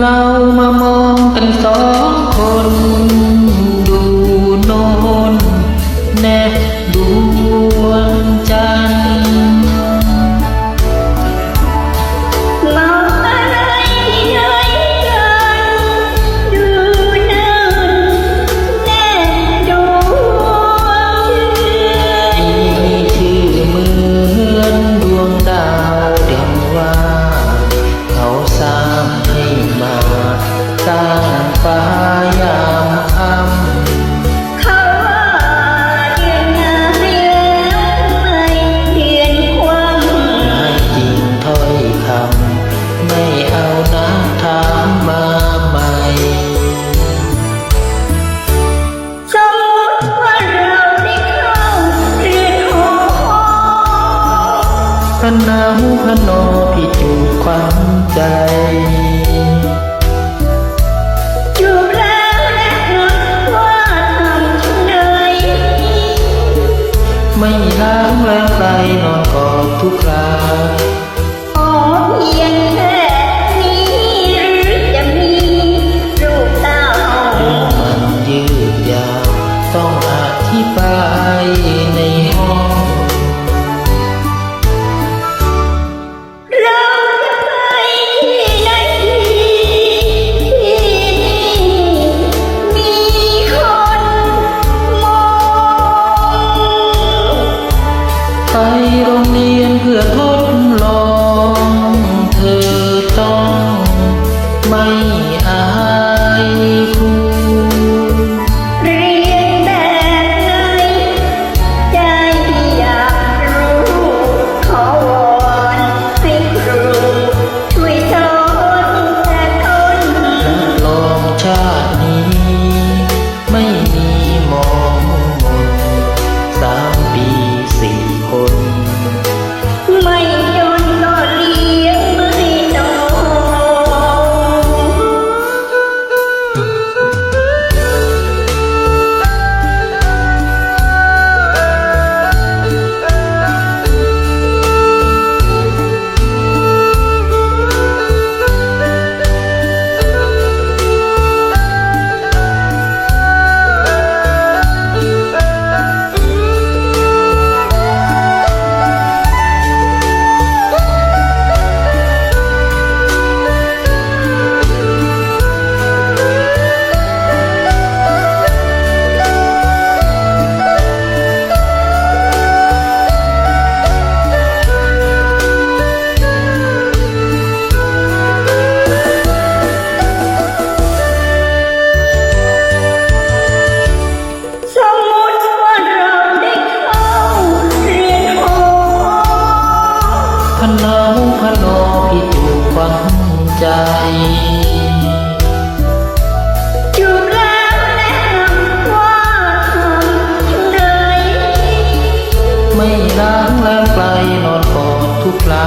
เรามามองกันสองคนดูโน่นแนบดวงจันทร์มองอะไรที่ไหนกันดูเนินแนบดวงมีชื่อเหมือนดวงดาวเด่นว่าเขาสร้างให้มาสร้างฟ้ายามค่ำเขาว่าเดือนหน้าให้แล้วไม่เดือนความให้จริงถ้อยคำไม่เอานะถามมาใหม่สมมติว่าเราได้เข้าเรือนหอพระนาวพระนอพี่จูบขวัญใจจูบแล้วแนะนำว่าทำชั่วใดไม่ล้างแรงไกลนอนกอดทุกคราอ๋อเพียงแค่นี้หรือจะมีรูปเต้ามันยืดยาวต้องอธิบายในห้องเราจะไปที่ไหนที่มีคนมองไปโรงเรียนเพื่อทดลองเธอต้องไม่อายครูเรียนแบบไหนใจอยากรู้ขอวอนให้ครูช่วยสอนแต่ต้นรับรองชาตินี้ไม่มีมองมน3 ปี 4 คนไม่จนก็เลี้ยงไม่โตสมมติว่าเราได้เข้าเรียนหอพระนาวพระนอพี่จูบขวัญใจจูบแล้วแนะนำว่าทำชั่วใดไม่ล้างแรงไกลนอนกอดทุกครา